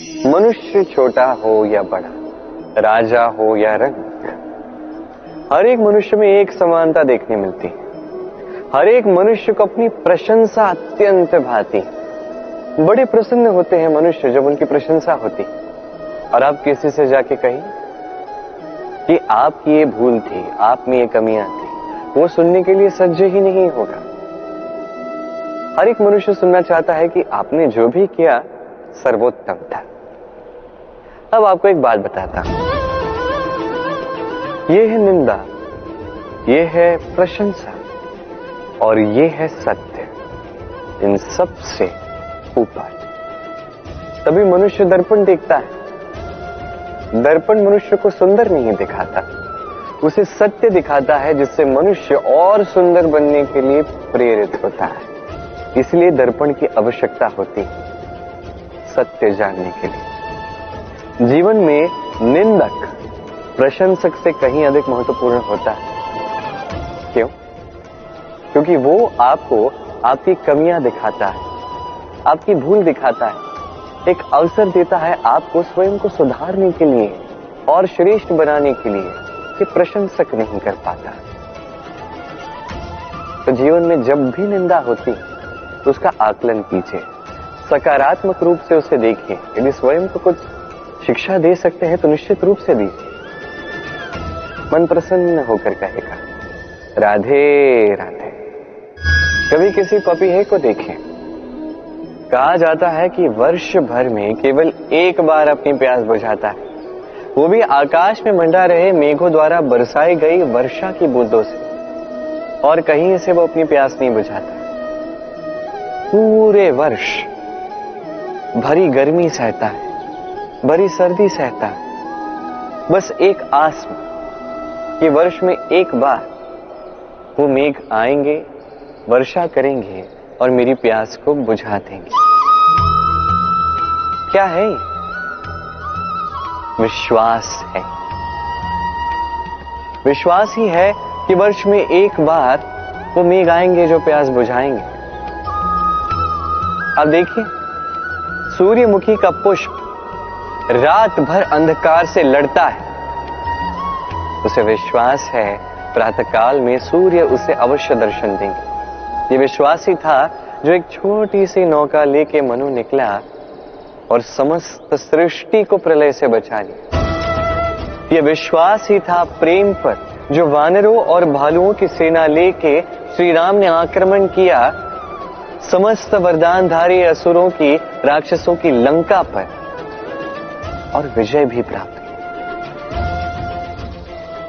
मनुष्य छोटा हो या बड़ा, राजा हो या रंक, हर एक मनुष्य में एक समानता देखने मिलती है। हर एक मनुष्य को अपनी प्रशंसा अत्यंत भाती। बड़े प्रसन्न होते हैं मनुष्य जब उनकी प्रशंसा होती। और आप किसी से जाके कहिए कि आपकी ये भूल थी, आप में ये कमियां थी, वो सुनने के लिए सज्ज ही नहीं होगा। हर एक मनुष्य सुनना चाहता है कि आपने जो भी किया सर्वोत्तम था। अब आपको एक बात बताता हूं, ये है निंदा, ये है प्रशंसा और ये है सत्य। इन सब से ऊपर तभी मनुष्य दर्पण देखता है। दर्पण मनुष्य को सुंदर नहीं दिखाता, उसे सत्य दिखाता है, जिससे मनुष्य और सुंदर बनने के लिए प्रेरित होता है। इसलिए दर्पण की आवश्यकता होती है सत्य जानने के लिए। जीवन में निंदक प्रशंसक से कहीं अधिक महत्वपूर्ण होता है। क्यों? क्योंकि वो आपको आपकी कमियां दिखाता है, आपकी भूल दिखाता है, एक अवसर देता है आपको स्वयं को सुधारने के लिए और श्रेष्ठ बनाने के लिए, कि प्रशंसक नहीं कर पाता। तो जीवन में जब भी निंदा होती तो उसका आकलन कीजिए, सकारात्मक रूप से उसे देखिए। यदि स्वयं को कुछ शिक्षा दे सकते हैं तो निश्चित रूप से दीजिए। मन प्रसन्न होकर कहेगा राधे राधे। कभी किसी पपीहे को देखें, कहा जाता है कि वर्ष भर में केवल एक बार अपनी प्यास बुझाता है, वो भी आकाश में मंडा रहे मेघों द्वारा बरसाई गई वर्षा की बूंदों से, और कहीं से वो अपनी प्यास नहीं बुझाता। पूरे वर्ष भरी गर्मी सहता है, भरी सर्दी सहता है, बस एक आस में कि वर्ष में एक बार वो मेघ आएंगे, वर्षा करेंगे और मेरी प्यास को बुझा देंगे। क्या है? विश्वास है। विश्वास ही है कि वर्ष में एक बार वो मेघ आएंगे जो प्यास बुझाएंगे। अब देखिए, सूर्यमुखी का पुष्प रात भर अंधकार से लड़ता है, उसे विश्वास है प्रातःकाल में सूर्य उसे अवश्य दर्शन देंगे। ये विश्वास ही था जो एक छोटी सी नौका लेके मनु निकला और समस्त सृष्टि को प्रलय से बचा लिया। ये विश्वास ही था प्रेम पर, जो वानरों और भालुओं की सेना लेके श्री राम ने आक्रमण किया समस्त वरदानधारी असुरों की, राक्षसों की लंका पर, और विजय भी प्राप्त की।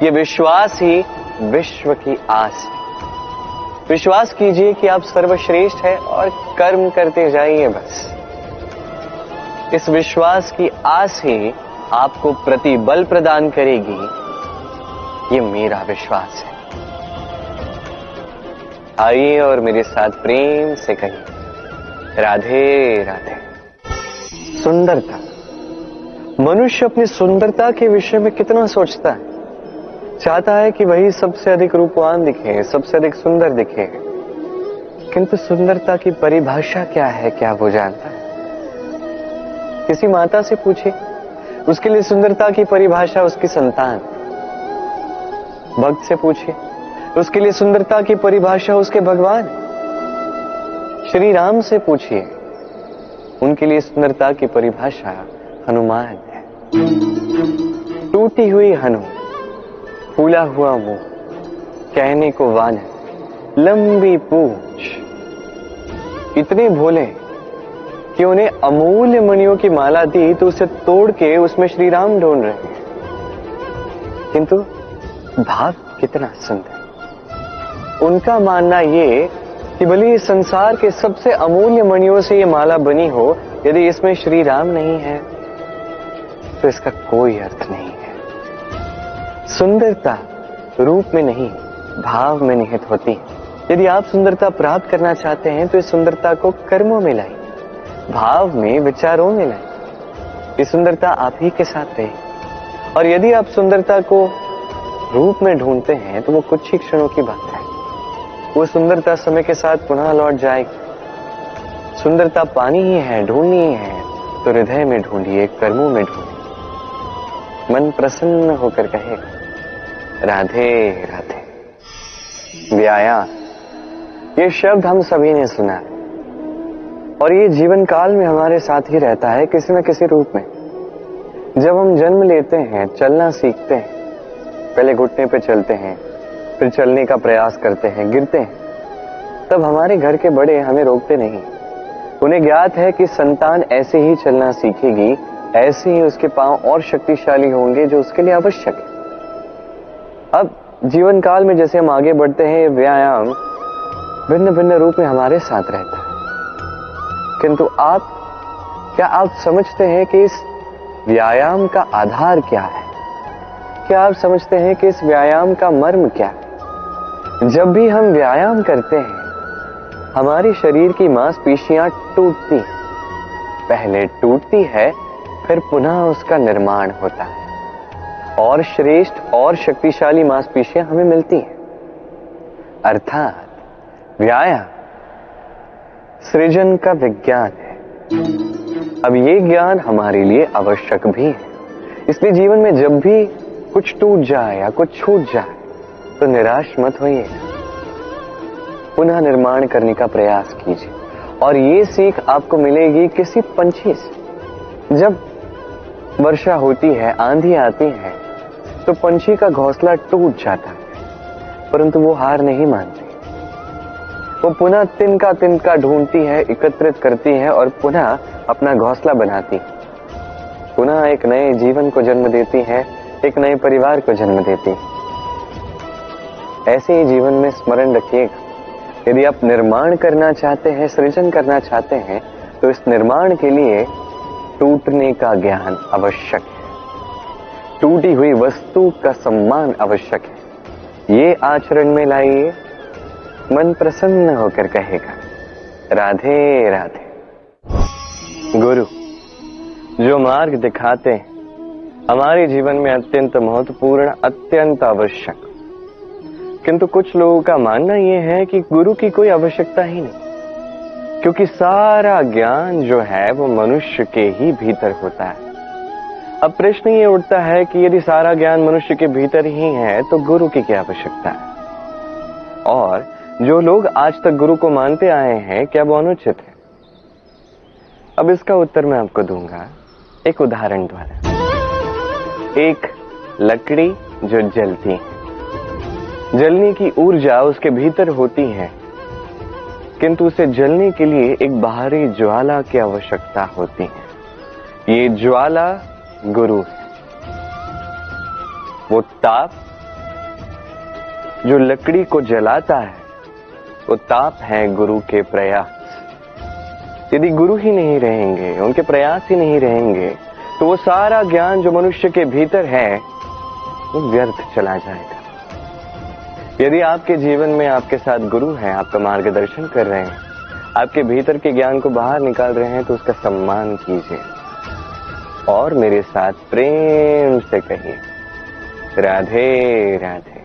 ये विश्वास ही विश्व की आस। विश्वास कीजिए कि आप सर्वश्रेष्ठ हैं और कर्म करते जाइए बस। इस विश्वास की आस ही आपको प्रतिबल प्रदान करेगी। ये मेरा विश्वास है। आइए और मेरे साथ प्रेम से कहिए राधे राधे। सुंदरता। मनुष्य अपनी सुंदरता के विषय में कितना सोचता है। चाहता है कि वही सबसे अधिक रूपवान दिखे, सबसे अधिक सुंदर दिखे। किंतु सुंदरता की परिभाषा क्या है, क्या वो जानता है? किसी माता से पूछे, उसके लिए सुंदरता की परिभाषा उसकी संतान। भक्त से पूछे, उसके लिए सुंदरता की परिभाषा उसके भगवान। श्री राम से पूछिए, उनके लिए सुंदरता की परिभाषा हनुमान है। टूटी हुई हनु, फूला हुआ मुंह, कहने को वानर, लंबी पूंछ, इतने भोले कि उन्हें अमूल्य मणियों की माला दी तो उसे तोड़ के उसमें श्री राम ढूंढ रहे हैं। किंतु भाव कितना सुंदर। उनका मानना ये कि भले इस संसार के सबसे अमूल्य मणियों से ये माला बनी हो, यदि इसमें श्री राम नहीं है तो इसका कोई अर्थ नहीं है। सुंदरता रूप में नहीं, भाव में निहित होती है। यदि आप सुंदरता प्राप्त करना चाहते हैं तो इस सुंदरता को कर्मों में लाइए, भाव में, विचारों में लाइए। ये सुंदरता आप ही के साथ रहे। और यदि आप सुंदरता को रूप में ढूंढते हैं तो वो कुछ ही क्षणों की बात है। वो सुंदरता समय के साथ पुनः लौट जाएगी। सुंदरता पानी ही है, ढूंढनी ही है, तो हृदय में ढूंढिए, कर्मों में ढूंढिए। मन प्रसन्न होकर कहेगा राधे राधे। व्यायाम, ये शब्द हम सभी ने सुना है और ये जीवन काल में हमारे साथ ही रहता है किसी न किसी रूप में। जब हम जन्म लेते हैं, चलना सीखते हैं, पहले घुटने पे चलते हैं, फिर चलने का प्रयास करते हैं, गिरते हैं, तब हमारे घर के बड़े हमें रोकते नहीं। उन्हें ज्ञात है कि संतान ऐसे ही चलना सीखेगी, ऐसे ही उसके पांव और शक्तिशाली होंगे जो उसके लिए आवश्यक है। अब जीवन काल में जैसे हम आगे बढ़ते हैं, व्यायाम भिन्न भिन्न रूप में हमारे साथ रहता है। किंतु क्या आप समझते हैं कि इस व्यायाम का आधार क्या है? क्या आप समझते हैं कि इस व्यायाम का मर्म क्या है? जब भी हम व्यायाम करते हैं, हमारी शरीर की मांसपेशियां टूटती हैं। पहले टूटती है, फिर पुनः उसका निर्माण होता है और श्रेष्ठ और शक्तिशाली मांसपेशियां हमें मिलती हैं। अर्थात व्यायाम सृजन का विज्ञान है। अब ये ज्ञान हमारे लिए आवश्यक भी है। इसलिए जीवन में जब भी कुछ टूट जाए या कुछ छूट जाए तो निराश मत होइए, पुनः निर्माण करने का प्रयास कीजिए। और ये सीख आपको मिलेगी किसी पंछी से। जब वर्षा होती है, आंधी आती है, तो पंछी का घोंसला टूट जाता है, परंतु वो हार नहीं मानती। वो पुनः तिनका ढूंढती है, एकत्रित करती है और पुनः अपना घोंसला बनाती है, पुनः एक नए जीवन को जन्म देती है, एक नए परिवार को जन्म देती है। ऐसे ही जीवन में स्मरण रखिएगा, यदि आप निर्माण करना चाहते हैं, सृजन करना चाहते हैं, तो इस निर्माण के लिए टूटने का ज्ञान आवश्यक है। टूटी हुई वस्तु का सम्मान आवश्यक है। ये आचरण में लाइए, मन प्रसन्न होकर कहेगा राधे राधे। गुरु जो मार्ग दिखाते हैं हमारे जीवन में अत्यंत महत्वपूर्ण, अत्यंत आवश्यक। किंतु कुछ लोगों का मानना यह है कि गुरु की कोई आवश्यकता ही नहीं, क्योंकि सारा ज्ञान जो है वो मनुष्य के ही भीतर होता है। अब प्रश्न ये उठता है कि यदि सारा ज्ञान मनुष्य के भीतर ही है तो गुरु की क्या आवश्यकता है? और जो लोग आज तक गुरु को मानते आए हैं, क्या वो अनुचित है? अब इसका उत्तर मैं आपको दूंगा एक उदाहरण द्वारा। एक लकड़ी जो जलती है, जलने की ऊर्जा उसके भीतर होती है, किंतु उसे जलने के लिए एक बाहरी ज्वाला की आवश्यकता होती है। ये ज्वाला गुरु है। वो ताप जो लकड़ी को जलाता है, वो ताप है गुरु के प्रयास। यदि गुरु ही नहीं रहेंगे, उनके प्रयास ही नहीं रहेंगे, तो वो सारा ज्ञान जो मनुष्य के भीतर है वो व्यर्थ चला जाएगा। यदि आपके जीवन में आपके साथ गुरु हैं, आपका मार्गदर्शन कर रहे हैं, आपके भीतर के ज्ञान को बाहर निकाल रहे हैं, तो उसका सम्मान कीजिए और मेरे साथ प्रेम से कहिए राधे राधे।